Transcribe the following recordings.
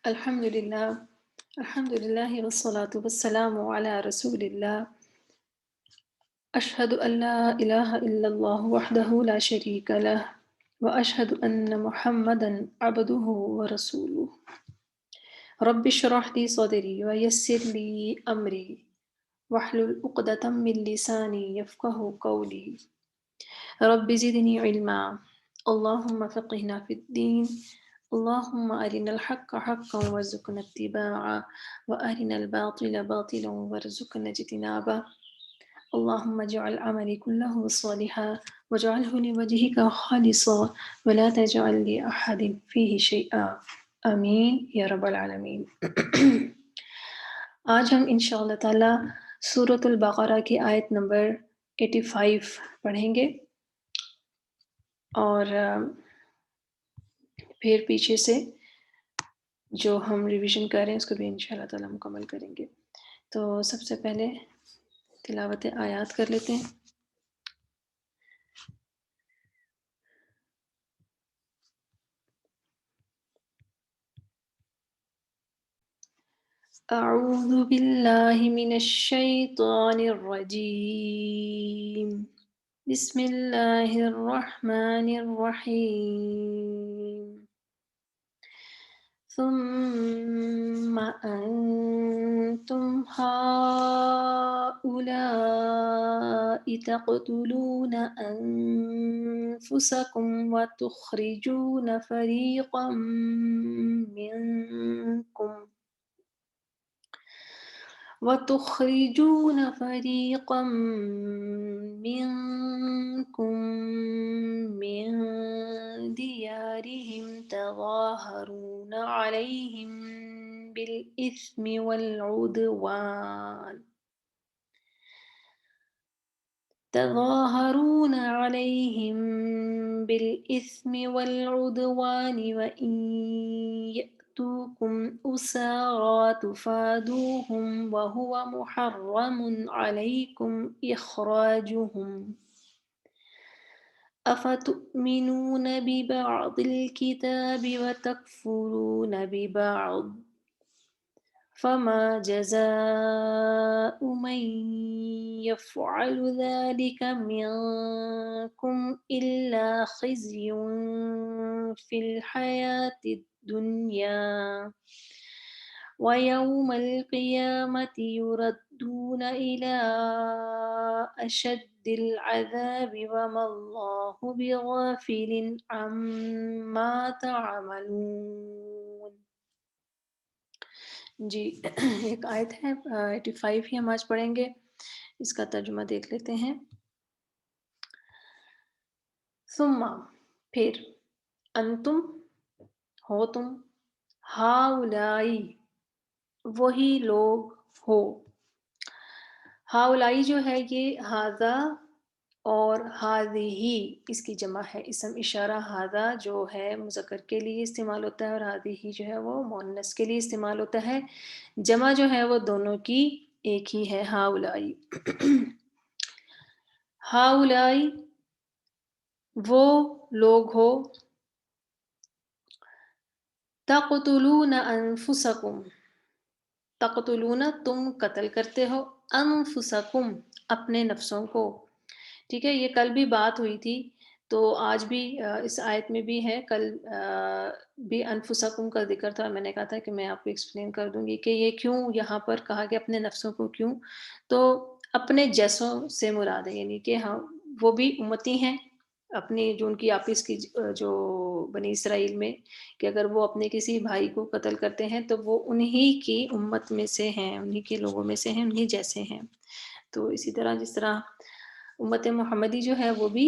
الحمد لله الحمد لله والصلاة والسلام على رسول الله. أشهد أن لا إله إلا الله وحده لا شريك له، وأشهد أن محمدا عبده ورسوله. رب اشرح لي صدري ويسر لي أمري واحلل عقدة من لساني يفقه قولي. رب زدني علما. اللهم فقهنا في الدين. اللهم أرنا الحق حقا وارزقنا اتباعه، وأرنا الباطل باطلا وارزقنا اجتنابه. اللهم اجعل عملي كله صالحا واجعله لوجهك خالصا ولا تجعل لأحد فيه شيئا. آمین یا رب العالمین. آج ہم انشاءاللہ تعالی سورۃ البقرہ کی آیت نمبر 85 پڑھیں گے، اور پھر پیچھے سے جو ہم ریویژن کر رہے ہیں اس کو بھی انشاءاللہ تعالی مکمل کریں گے. تو سب سے پہلے تلاوت آیات کر لیتے ہیں. اعوذ باللہ من الشیطان الرجیم. بسم اللہ الرحمن الرحیم. ثم أنتم هؤلاء تقتلون أنفسكم وتخرجون فريقا منكم من ديارهم تظاهرون عليهم بالإثم والعدوان وإن يأتوكم أسارى تفادوهم وهو محرم عليكم إخراجهم. أفتؤمنون ببعض الكتاب وتكفرون ببعض؟ فما جزاء من يفعل ذلك منكم إلا خزي في الحياة الدنيا، ويوم القيامة يردون إلى أشد العذاب وما الله بغافل عما تعملون. جی ایک آیت ہے 85 ہی ہم آج پڑھیں گے. اس کا ترجمہ دیکھ لیتے ہیں. ثم پھر، انتم ہو تم، ہاؤلائی وہی لوگ ہو. ہاؤلائی جو ہے یہ ہاذا اور ہاذیہی اس کی جمع ہے. اسم اشارہ ہاذا جو ہے مذکر کے لیے استعمال ہوتا ہے اور ہاذیہی جو ہے وہ مؤنث کے لیے استعمال ہوتا ہے. جمع جو ہے وہ دونوں کی ایک ہی ہے، ہاؤلائی. ہاؤلائی وہ لوگ ہو، تقتلون انفسکم، تقتلون تم قتل کرتے ہو، انفسکم اپنے نفسوں کو. ٹھیک ہے، یہ کل بھی بات ہوئی تھی تو آج بھی اس آیت میں بھی ہے. کل بھی انفسکم کا ذکر تھا، میں نے کہا تھا کہ میں آپ کو ایکسپلین کر دوں گی کہ یہ کیوں یہاں پر کہا گیا اپنے نفسوں کو. کیوں؟ تو اپنے جیسوں سے مراد ہے، یعنی کہ ہاں وہ بھی امتی ہیں اپنی، جو ان کی آپس کی جو بنی اسرائیل میں، کہ اگر وہ اپنے کسی بھائی کو قتل کرتے ہیں تو وہ انہی کی امت میں سے ہیں، انہی کے لوگوں میں سے ہیں، انہی جیسے ہیں. تو اسی طرح جس طرح امت محمدی جو ہے وہ بھی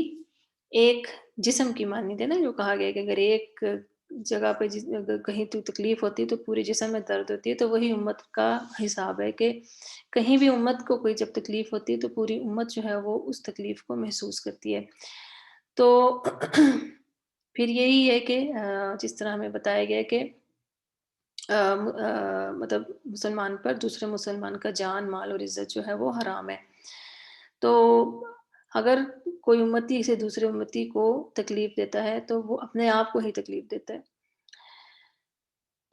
ایک جسم کی مانند ہے نا، جو کہا گیا کہ اگر ایک جگہ پہ اگر کہیں تو تکلیف ہوتی ہے تو پورے جسم میں درد ہوتی ہے. تو وہی امت کا حساب ہے کہ کہیں بھی امت کو کوئی جب تکلیف ہوتی ہے تو پوری امت جو ہے وہ اس تکلیف کو محسوس کرتی ہے. تو پھر یہی ہے کہ جس طرح ہمیں بتایا گیا کہ مطلب مسلمان پر دوسرے مسلمان کا جان، مال اور عزت جو ہے وہ حرام ہے. تو اگر کوئی امتی سے دوسرے امتی کو تکلیف دیتا ہے تو وہ اپنے آپ کو ہی تکلیف دیتا ہے.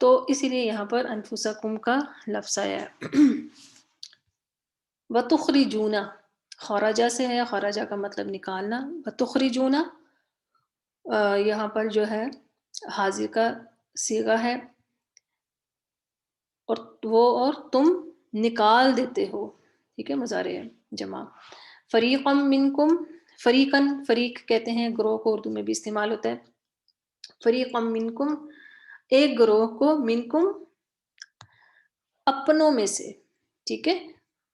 تو اسی لیے یہاں پر انفسکم کا لفظ آیا ہے۔ وَتُخْرِجُونَ خرجہ سے ہے، خرجہ کا مطلب نکالنا، وَتُخْرِجُونَ یہاں پر جو ہے حاضر کا صیغہ ہے، اور تم نکال دیتے ہو، ٹھیک ہے، مضارع ہے جمع۔ فریقم منکم، فریقن، فریق کہتے ہیں گروہ کو، اردو میں بھی استعمال ہوتا ہے۔ فریقم منکم ایک گروہ کو، منکم اپنوں میں سے، ٹھیک ہے۔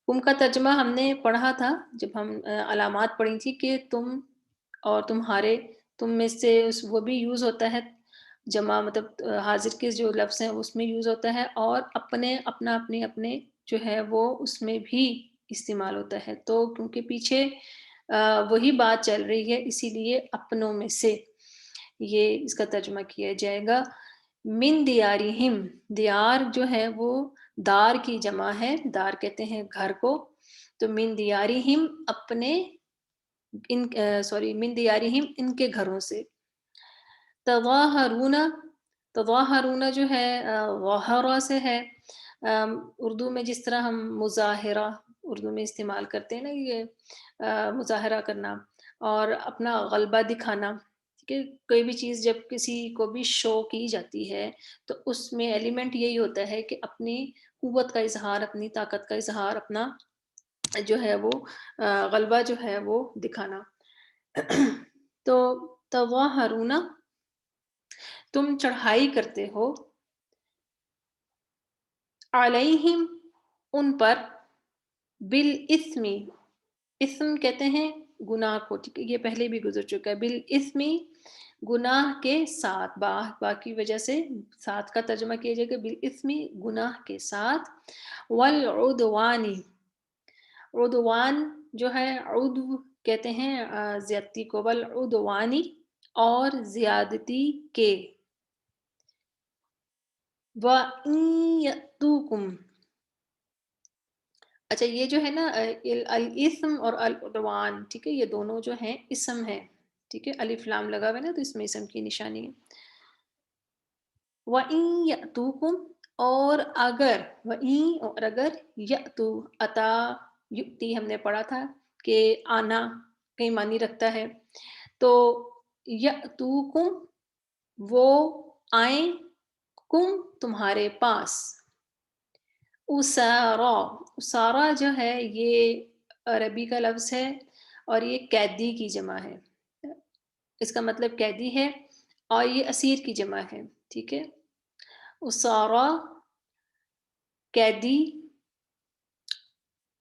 کم کا ترجمہ ہم نے پڑھا تھا جب ہم علامات پڑھی تھی کہ تم اور تمہارے، تم میں سے وہ بھی یوز ہوتا ہے جمع، مطلب حاضر کے جو لفظ ہیں اس میں یوز ہوتا ہے، اور اپنے، اپنا، اپنے، اپنے جو ہے وہ اس میں بھی استعمال ہوتا ہے۔ تو کیونکہ پیچھے وہی بات چل رہی ہے، اسی لیے اپنوں میں سے یہ اس کا ترجمہ کیا جائے گا۔ من دیارہم، دیار جو ہے وہ دار کی جمع ہے، دار کہتے ہیں گھر کو، تو من دیارہم اپنے، من دیارہم ان کے گھروں سے۔ تظاہرون، تظاہرون جو ہے ظاہرہ سے ہے، اردو میں جس طرح ہم مظاہرہ اردو میں استعمال کرتے ہیں نا، یہ مظاہرہ کرنا اور اپنا غلبہ دکھانا، کہ کوئی بھی چیز جب کسی کو بھی شو کی جاتی ہے تو اس میں ایلیمنٹ یہی ہوتا ہے کہ اپنی قوت کا اظہار، اپنی طاقت کا اظہار، اپنا جو ہے وہ غلبہ جو ہے وہ دکھانا۔ تو تظاہرون تم چڑھائی کرتے ہو، علیہم ان پر، بالاسم، اسم کہتے ہیں گناہ کو، ٹھیک ہے، یہ پہلے بھی گزر چکا ہے، بالاسم گناہ کے ساتھ، با کی وجہ سے ساتھ کا ترجمہ کیا جائے گا بالاسم گناہ کے ساتھ، والعدوان، عدوان جو ہے عدو کہتے ہیں زیادتی کو، والعدوانی اور زیادتی کے، وَإِن يَأْتُوكُمْ، اچھا یہ جو ہے نا الاسم اور العدوان، ٹھیک ہے، یہ دونوں جو ہیں اسم ہے، ٹھیک ہے، الف لام لگا ہوا ہے نا تو اس میں اسم کی نشانی ہے۔ وَإِن يَأْتُوكُمْ اور اگر، وَإِن اور اگر، یأتو عطا یؤتی ہم نے پڑھا تھا کہ آنا کئی معنی رکھتا ہے، تو یأتوکم وہ آئیں، کم تمہارے پاس، اسارا، اسارا جو ہے یہ عربی کا لفظ ہے اور یہ قیدی کی جمع ہے، اس کا مطلب قیدی ہے، اور یہ اسیر کی جمع ہے، ٹھیک ہے، اسارا قیدی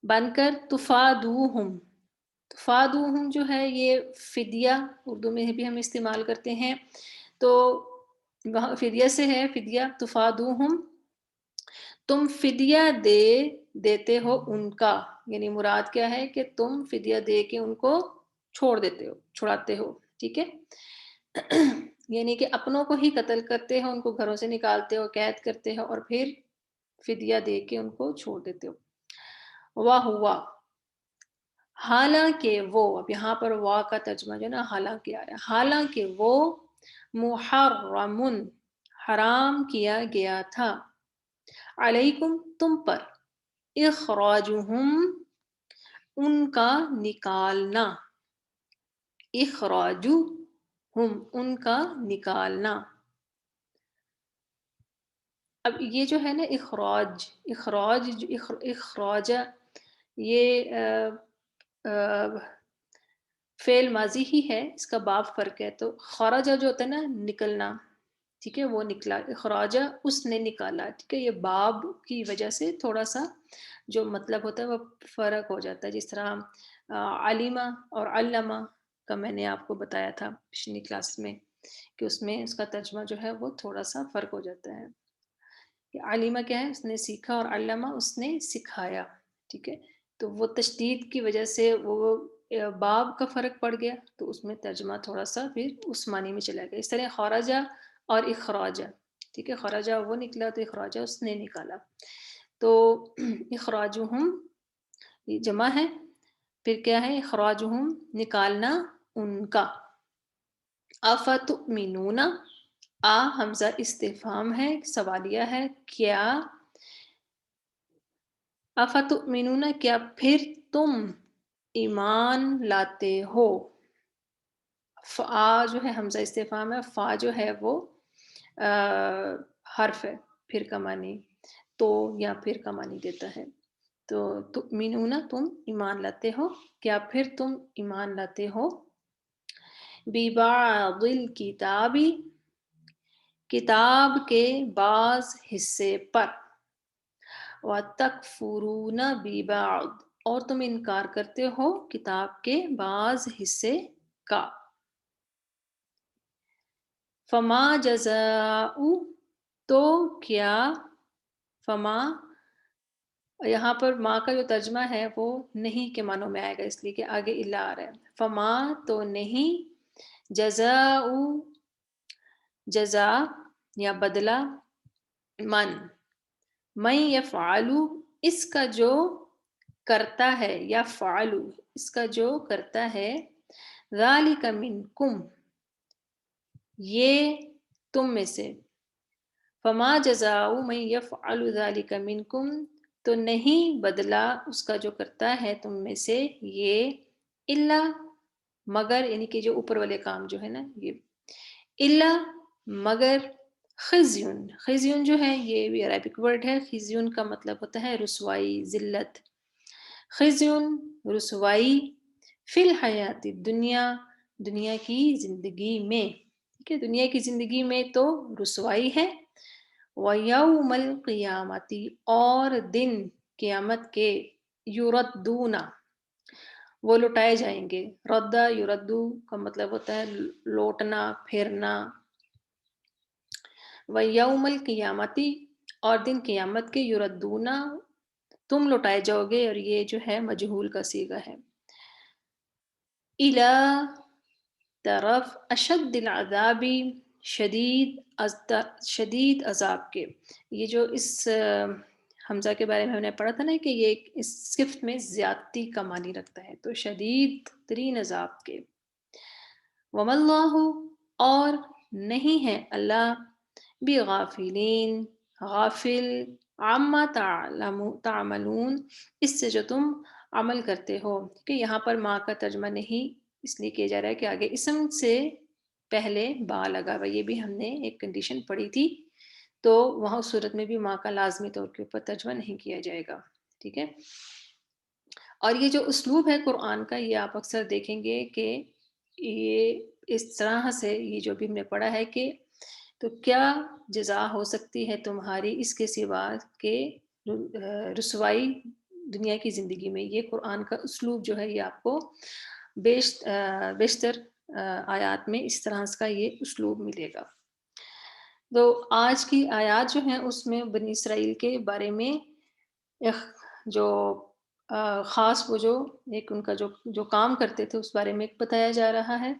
بن کر، تفادوہم، تفادوہم جو ہے یہ فدیہ اردو میں بھی ہم استعمال کرتے ہیں، تو وہاں فدیہ سے ہے، فدیہ تفادوہم تم فدیہ دیتے ہو ان کا، یعنی مراد کیا ہے کہ تم فدیہ دے کے ان کو چھوڑ دیتے ہو، چھڑاتے ہو، ٹھیک ہے، یعنی کہ اپنوں کو ہی قتل کرتے ہو، ان کو گھروں سے نکالتے ہو، قید کرتے ہو، اور پھر فدیہ دے کے ان کو چھوڑ دیتے ہو۔ واہ ہوا، حالانکہ وہ، اب یہاں پر واہ کا ترجمہ جو ہے نا حالانکہ آیا، حالانکہ وہ محرم حرام کیا گیا تھا، علیکم تم پر، اخراجہم ان کا نکالنا، اخراجہم ان کا نکالنا۔ اب یہ جو ہے نا اخراج، اخراج اخراج یہ فعل ماضی ہی ہے، اس کا باب فرق ہے، تو خراجہ جو ہوتا ہے نا نکلنا، ٹھیک ہے، وہ نکلا، اخراجہ اس نے نکالا، ٹھیک ہے، یہ باب کی وجہ سے تھوڑا سا جو مطلب ہوتا ہے وہ فرق ہو جاتا ہے، جس طرح علیمہ اور علامہ کا میں نے آپ کو بتایا تھا پچھلی کلاس میں کہ اس میں اس کا ترجمہ جو ہے وہ تھوڑا سا فرق ہو جاتا ہے، کہ علیمہ کیا ہے، اس نے سیکھا، اور علامہ اس نے سکھایا، ٹھیک ہے، تو وہ تشدید کی وجہ سے وہ باب کا فرق پڑ گیا، تو اس میں ترجمہ تھوڑا سا پھر اس معنی میں چلا گیا، اس طرح خراجہ اور اخراجہ، ٹھیک ہے، خراجہ وہ نکلا تو اخراجہ اس نے نکالا، تو اخراجہم یہ جمع ہے، پھر کیا ہے، اخراجہم نکالنا ان کا، افتؤمنون حمزہ استفہام ہے، سوالیہ ہے، کیا افتؤمنون کیا پھر تم ایمان لاتے ہو. فا جو ہے حمزہ استفہام ہے، فا جو ہے وہ حرف ہے، پھر کا معنی تو یا پھر کا معنی دیتا ہے. تو تؤمنون تم ایمان لاتے ہو، کیا پھر تم ایمان لاتے ہو. ببعض الکتاب کتاب کے بعض حصے پر. وَتَكْفُرُونَ بِبَعْض اور تم انکار کرتے ہو کتاب کے بعض حصے کا. فما جزاء تو کیا، فما یہاں پر ماں کا جو ترجمہ ہے وہ نہیں کے معنوں میں آئے گا، اس لیے کہ آگے الا آ رہا ہے. فما تو نہیں، جزاء جزا یا بدلہ، من یفعل اس کا جو کرتا ہے، یا فعلو اس کا جو کرتا ہے، ذالک منکم یہ تم میں سے. فما جزاء من یفعل ذالک منکم تو نہیں بدلہ اس کا جو کرتا ہے تم میں سے یہ، الا مگر، یعنی کہ جو اوپر والے کام جو ہے نا یہ، الا مگر، خزیون خزیون جو ہے یہ بھی عربک ورڈ ہے. خزیون کا مطلب ہوتا ہے رسوائی، ذلت. خزیون رسوائی، فی الحیات دنیا دنیا کی زندگی میں. ٹھیک ہے، دنیا کی زندگی میں تو رسوائی ہے. وَيَوْمَ الْقِيَامَةِ اور دن قیامت کے، یردون وہ لوٹائے جائیں گے. ردہ یردو کا مطلب ہوتا ہے لوٹنا، پھرنا. وَيَوْمَ الْقِيَامَةِ اور دن قیامت کے، یردون تم لوٹائے جاؤ گے، اور یہ جو ہے مجہول کا صیغہ ہے. اِلَى طرف، اشد العذاب شدید عذاب کے. یہ جو اس حمزہ کے بارے میں ہم نے پڑھا تھا نا کہ یہ اس صفت میں زیادتی کا معنی رکھتا ہے، تو شدید ترین عذاب کے. وَمَا اللَّهُ اور نہیں ہے اللہ، بغافلین غافل، عما تعملون اس سے جو تم عمل کرتے ہو. کہ یہاں پر ماں کا ترجمہ نہیں اس لیے کیا جا رہا ہے کہ آگے اسم سے پہلے با لگا ہوا، یہ بھی ہم نے ایک کنڈیشن پڑھی تھی، تو وہاں اس صورت میں بھی ماں کا لازمی طور کے اوپر ترجمہ نہیں کیا جائے گا. ٹھیک ہے. اور یہ جو اسلوب ہے قرآن کا، یہ آپ اکثر دیکھیں گے کہ یہ اس طرح سے، یہ جو بھی ہم نے پڑھا ہے کہ تو کیا جزا ہو سکتی ہے تمہاری اس کے سوا کہ رسوائی دنیا کی زندگی میں. یہ قرآن کا اسلوب جو ہے یہ آپ کو بیشتر آیات میں اس طرح کا یہ اسلوب ملے گا. تو آج کی آیات جو ہیں اس میں بنی اسرائیل کے بارے میں جو خاص وہ جو ایک ان کا جو کام کرتے تھے اس بارے میں بتایا جا رہا ہے.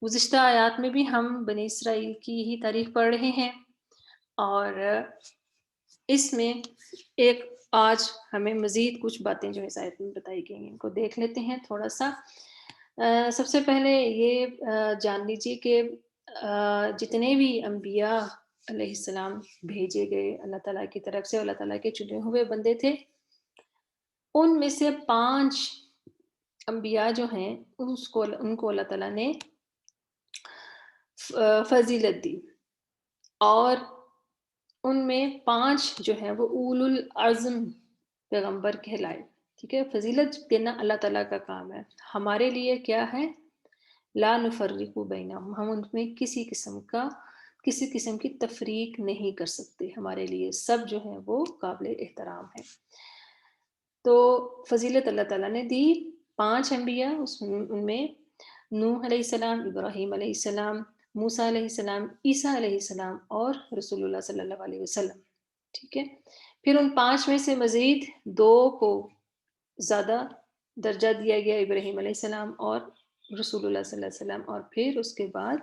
گزشتہ آیات میں بھی ہم بنی اسرائیل کی ہی تاریخ پڑھ رہے ہیں، اور اس میں ایک آج ہمیں مزید کچھ باتیں جو اس آیت میں بتائی گئی ہیں ان کو دیکھ لیتے ہیں تھوڑا سا. سب سے پہلے یہ جان لیجیے کہ جتنے بھی انبیاء علیہ السلام بھیجے گئے اللہ تعالیٰ کی طرف سے، اللہ تعالیٰ کے چنے ہوئے بندے تھے. ان میں سے 5 انبیاء جو ہیں ان کو اللہ تعالیٰ نے فضیلت دی، اور ان میں 5 جو ہیں وہ اولو العزم پیغمبر کہلائے. ٹھیک ہے، فضیلت دینا اللہ تعالیٰ کا کام ہے. ہمارے لیے کیا ہے، لا نفرق بینہم، ہم ان میں کسی قسم کی تفریق نہیں کر سکتے. ہمارے لیے سب جو ہیں وہ قابل احترام ہے. تو فضیلت اللہ تعالیٰ نے دی 5 انبیاء، ان میں نوح علیہ السلام، ابراہیم علیہ السلام، موسیٰ علیہ السلام، عیسیٰ علیہ السلام اور رسول اللہ صلی اللہ علیہ وسلم. ٹھیک ہے. پھر ان 5 میں سے مزید 2 کو زیادہ درجہ دیا گیا، ابراہیم علیہ السلام اور رسول اللہ صلی اللہ علیہ وسلم. اور پھر اس کے بعد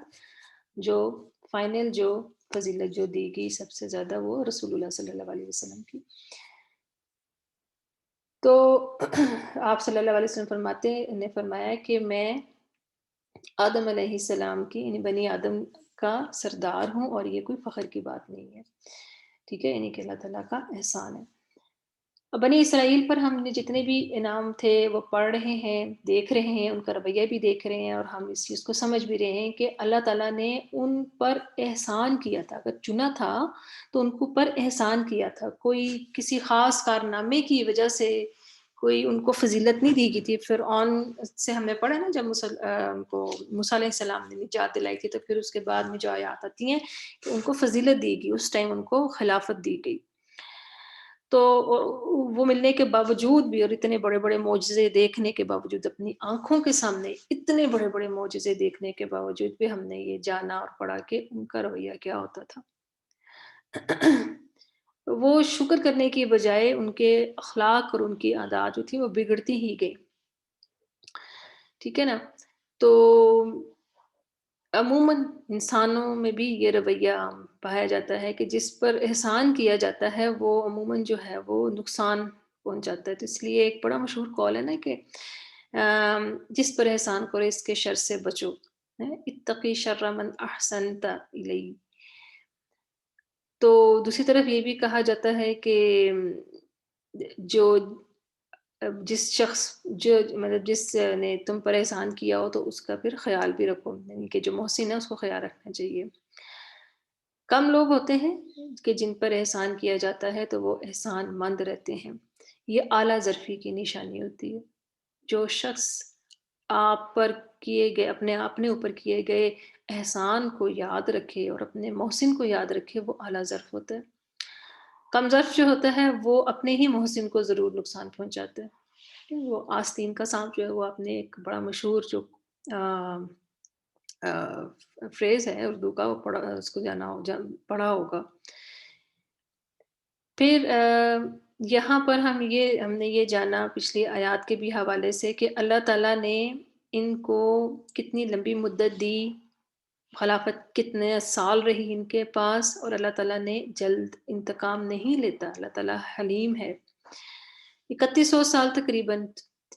جو فائنل جو فضیلت جو دی گئی سب سے زیادہ وہ رسول اللہ صلی اللہ علیہ وسلم کی. تو آپ صلی اللہ علیہ وسلم نے فرمایا کہ میں آدم علیہ السلام کی، یعنی بنی آدم کا سردار ہوں اور یہ کوئی فخر کی بات نہیں ہے، ٹھیک ہے؟ یعنی کہ اللہ تعالیٰ کا احسان ہے۔ بنی اسرائیل پر ہم نے جتنے بھی انعام تھے وہ پڑھ رہے ہیں، دیکھ رہے ہیں، ان کا رویہ بھی دیکھ رہے ہیں اور ہم اس چیز کو سمجھ بھی رہے ہیں کہ اللہ تعالیٰ نے ان پر احسان کیا تھا، اگر چنا تھا تو ان کو پر احسان کیا تھا، کوئی کسی خاص کارنامے کی وجہ سے کوئی ان کو فضیلت نہیں دی گئی تھی۔ فرعون سے ہم نے پڑھا نا جب ان کو موسیٰ علیہ السلام نے نجات دلائی تھی، تو پھر اس کے بعد میں جو آیات آتی ہیں کہ ان کو فضیلت دی گئی، اس ٹائم ان کو خلافت دی گئی۔ تو وہ ملنے کے باوجود بھی اور اتنے بڑے بڑے معجزے دیکھنے کے باوجود، اپنی آنکھوں کے سامنے اتنے بڑے بڑے معجزے دیکھنے کے باوجود بھی ہم نے یہ جانا اور پڑھا کہ ان کا رویہ کیا ہوتا تھا۔ وہ شکر کرنے کی بجائے ان کے اخلاق اور ان کی عادات جو تھی وہ بگڑتی ہی گئی، ٹھیک ہے نا؟ تو عموماً انسانوں میں بھی یہ رویہ پایا جاتا ہے کہ جس پر احسان کیا جاتا ہے وہ عموماً جو ہے وہ نقصان پہنچاتا ہے۔ تو اس لیے ایک بڑا مشہور قول ہے نا کہ جس پر احسان کرو اس کے شر سے بچو، اتقی شر من احسنت الیہ۔ تو دوسری طرف یہ بھی کہا جاتا ہے کہ جو جس شخص جو مطلب جس نے تم پر احسان کیا ہو تو اس کا پھر خیال بھی رکھو، یعنی کہ جو محسن ہے اس کو خیال رکھنا چاہیے۔ کم لوگ ہوتے ہیں کہ جن پر احسان کیا جاتا ہے تو وہ احسان مند رہتے ہیں، یہ اعلیٰ ظرفی کی نشانی ہوتی ہے۔ جو شخص آپ پر کیے گئے اپنے اوپر کیے گئے احسان کو یاد رکھے اور اپنے محسن کو یاد رکھے وہ اعلیٰ ظرف ہوتا ہے۔ کم ظرف جو ہوتا ہے وہ اپنے ہی محسن کو ضرور نقصان پہنچاتا ہے۔ وہ آستین کا سانپ جو ہے وہ اپنے ایک بڑا مشہور جو فریز ہے اردو کا، وہ اس کو پڑھا ہوگا۔ پھر یہاں پر ہم نے یہ جانا پچھلی آیات کے بھی حوالے سے کہ اللہ تعالیٰ نے ان کو کتنی لمبی مدت دی، خلافت کتنے سال رہی ان کے پاس، اور اللہ تعالیٰ نے جلد انتقام نہیں لیتا، اللہ تعالیٰ حلیم ہے۔ 3100 سال تقریباً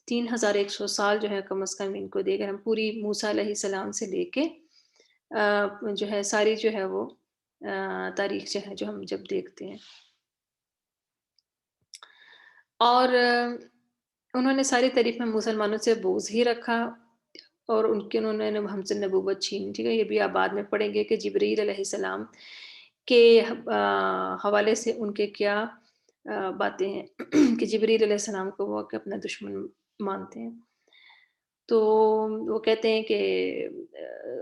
3100 سال جو ہے کم از کم ان کو دے کر ہم پوری موسیٰ علیہ السلام سے لے کے جو ہے ساری جو ہے وہ تاریخ جو ہے جو ہم جب دیکھتے ہیں، اور انہوں نے ساری تاریخ میں مسلمانوں سے بغض ہی رکھا اور انہوں نے ہم سے نبوت چھینی، ٹھیک ہے؟ یہ بھی آپ بعد میں پڑھیں گے کہ جبریل علیہ السلام کے حوالے سے ان کے کیا باتیں ہیں کہ جبریل علیہ السلام کو وہ اپنا دشمن مانتے ہیں۔ تو وہ کہتے ہیں کہ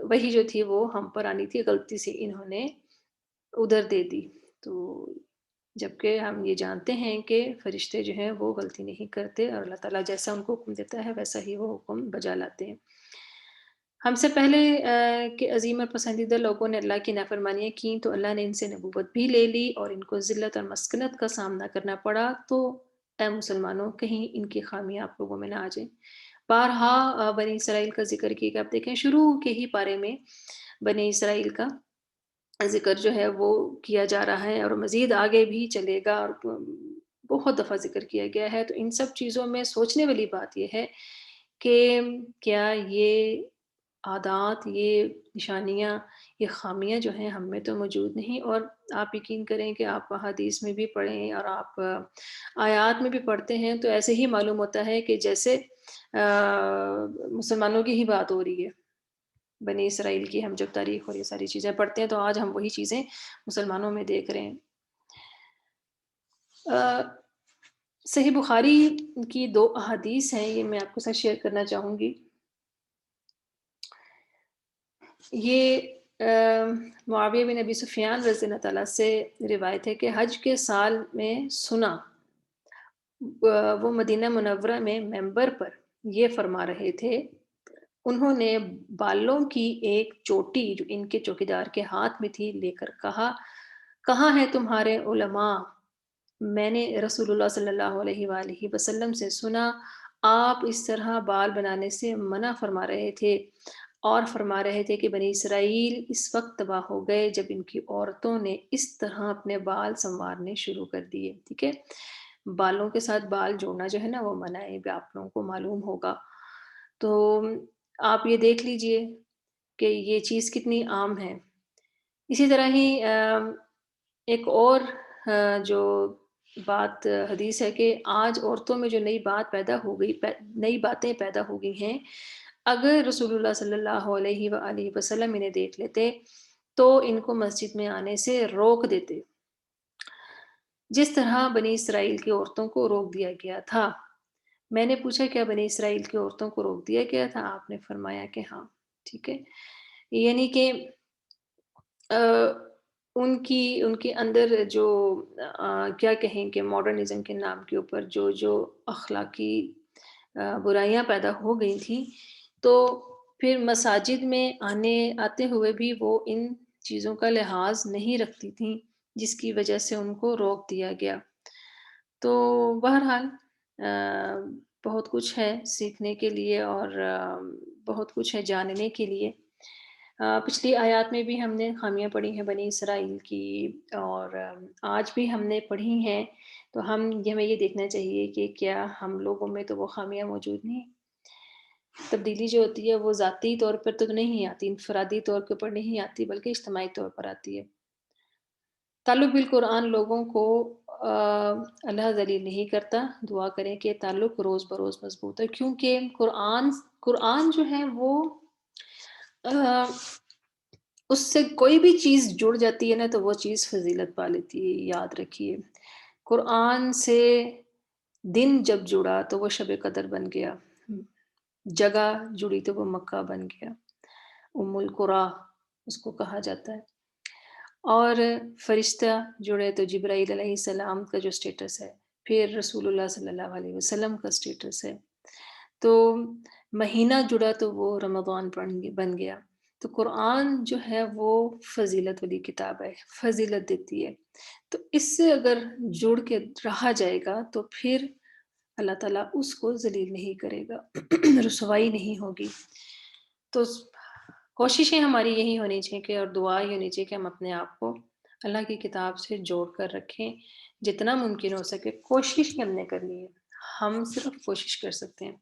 وہی جو تھی وہ ہم پر آنی تھی، غلطی سے انہوں نے ادھر دے دی۔ تو جبکہ ہم یہ جانتے ہیں کہ فرشتے جو ہیں وہ غلطی نہیں کرتے اور اللہ تعالیٰ جیسا ان کو حکم دیتا ہے ویسا ہی وہ حکم بجا لاتے ہیں۔ ہم سے پہلے کہ عظیم اور پسندیدہ لوگوں نے اللہ کی نافرمانیاں کیں تو اللہ نے ان سے نبوت بھی لے لی اور ان کو ذلت اور مسکنت کا سامنا کرنا پڑا۔ تو اے مسلمانوں کہیں ان کی خامیاں آپ لوگوں میں نہ آ جائیں۔ بارہا بنی اسرائیل کا ذکر کیا کہ آپ دیکھیں شروع کے ہی پارے میں بنی اسرائیل کا ذکر جو ہے وہ کیا جا رہا ہے اور مزید آگے بھی چلے گا اور بہت دفعہ ذکر کیا گیا ہے۔ تو ان سب چیزوں میں سوچنے والی بات یہ ہے کہ کیا یہ عادات، یہ نشانیاں، یہ خامیاں جو ہیں ہم میں تو موجود نہیں، اور آپ یقین کریں کہ آپ احادیث میں بھی پڑھیں اور آپ آیات میں بھی پڑھتے ہیں تو ایسے ہی معلوم ہوتا ہے کہ جیسے مسلمانوں کی ہی بات ہو رہی ہے۔ بنی اسرائیل کی ہم جب تاریخ اور یہ ساری چیزیں پڑھتے ہیں تو آج ہم وہی چیزیں مسلمانوں میں دیکھ رہے ہیں۔ صحیح بخاری کی 2 احادیث ہیں، یہ میں آپ کے ساتھ شیئر کرنا چاہوں گی۔ یہ معاویہ بن ابی سفیان رضی اللہ تعالیٰ سے روایت ہے کہ حج کے سال میں سنا وہ مدینہ منورہ میں ممبر پر یہ فرما رہے تھے، انہوں نے بالوں کی ایک چوٹی جو ان کے چوکیدار کے ہاتھ میں تھی لے کر کہا، کہاں ہیں تمہارے علماء؟ میں نے رسول اللہ صلی اللہ علیہ وآلہ وسلم سے سنا آپ اس طرح بال بنانے سے منع فرما رہے تھے اور فرما رہے تھے کہ بنی اسرائیل اس وقت تباہ ہو گئے جب ان کی عورتوں نے اس طرح اپنے بال سنوارنے شروع کر دیے، ٹھیک ہے؟ بالوں کے ساتھ بال جوڑنا جو ہے نا وہ منع ہے، آپ لوگوں کو معلوم ہوگا۔ تو آپ یہ دیکھ لیجئے کہ یہ چیز کتنی عام ہے۔ اسی طرح ہی ایک اور جو بات حدیث ہے کہ آج عورتوں میں جو نئی بات پیدا ہو گئی نئی باتیں پیدا ہو گئی ہیں، اگر رسول اللہ صلی اللہ علیہ وآلہ وسلم انہیں دیکھ لیتے تو ان کو مسجد میں آنے سے روک دیتے، جس طرح بنی اسرائیل کی عورتوں کو روک دیا گیا تھا۔ میں نے پوچھا کیا بنی اسرائیل کی عورتوں کو روک دیا گیا تھا؟ آپ نے فرمایا کہ ہاں، ٹھیک ہے۔ یعنی کہ آ، ان کے اندر جو کیا کہیں کہ ماڈرنزم کے نام کے اوپر جو اخلاقی برائیاں پیدا ہو گئی تھیں، تو پھر مساجد میں آتے ہوئے بھی وہ ان چیزوں کا لحاظ نہیں رکھتی تھیں، جس کی وجہ سے ان کو روک دیا گیا۔ تو بہرحال آ، بہت کچھ ہے سیکھنے کے لیے اور بہت کچھ ہے جاننے کے لیے۔ پچھلی آیات میں بھی ہم نے خامیاں پڑھی ہیں بنی اسرائیل کی اور آج بھی ہم نے پڑھی ہیں، تو ہمیں یہ دیکھنا چاہیے کہ کیا ہم لوگوں میں تو وہ خامیاں موجود نہیں؟ تبدیلی جو ہوتی ہے وہ ذاتی طور پر تو نہیں آتی، انفرادی طور کے اوپر نہیں آتی بلکہ اجتماعی طور پر آتی ہے۔ تعلق بالقرآن لوگوں کو اللہ ذلیل نہیں کرتا، دعا کریں کہ تعلق روز بروز مضبوط ہے، کیونکہ قرآن جو ہے وہ آ، اس سے کوئی بھی چیز جڑ جاتی ہے نا تو وہ چیز فضیلت پا لیتی ہے، یاد رکھیے۔ قرآن سے دن جب جڑا تو وہ شب قدر بن گیا، جگہ جڑی تو وہ مکہ بن گیا، ام القریٰ اس کو کہا جاتا ہے، اور فرشتہ جڑے تو جبرائیل علیہ السلام کا جو سٹیٹس ہے، پھر رسول اللہ صلی اللہ علیہ وسلم کا سٹیٹس ہے، تو مہینہ جڑا تو وہ رمضان بن گیا۔ تو قرآن جو ہے وہ فضیلت والی کتاب ہے، فضیلت دیتی ہے، تو اس سے اگر جڑ کے رہا جائے گا تو پھر اللہ تعالیٰ اس کو ذلیل نہیں کرے گا، رسوائی نہیں ہوگی۔ تو کوششیں ہماری یہی ہونی چاہیے کہ اور دعا یہ ہونی چاہیے کہ ہم اپنے آپ کو اللہ کی کتاب سے جوڑ کر رکھیں، جتنا ممکن ہو سکے کوشش ہم نے کرنی ہے، ہم صرف کوشش کر سکتے ہیں،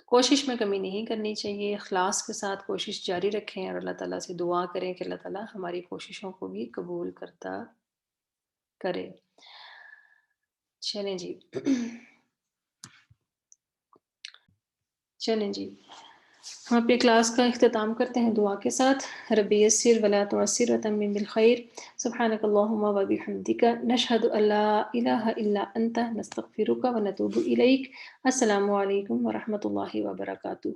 کوشش میں کمی نہیں کرنی چاہیے، اخلاص کے ساتھ کوشش جاری رکھیں اور اللہ تعالیٰ سے دعا کریں کہ اللہ تعالیٰ ہماری کوششوں کو بھی قبول کرتا کرے۔ چلیں جی چلیں جی ہم اپنی کلاس کا اختتام کرتے ہیں دعا کے ساتھ۔ رب یسر ولا تعسر وتمم بالخیر، سبحانک اللہم و بحمدک، نشہد ان لا الہ الا انت، نستغفرک و نتوب الیک۔ السلام علیکم ورحمۃ اللہ وبرکاتہ۔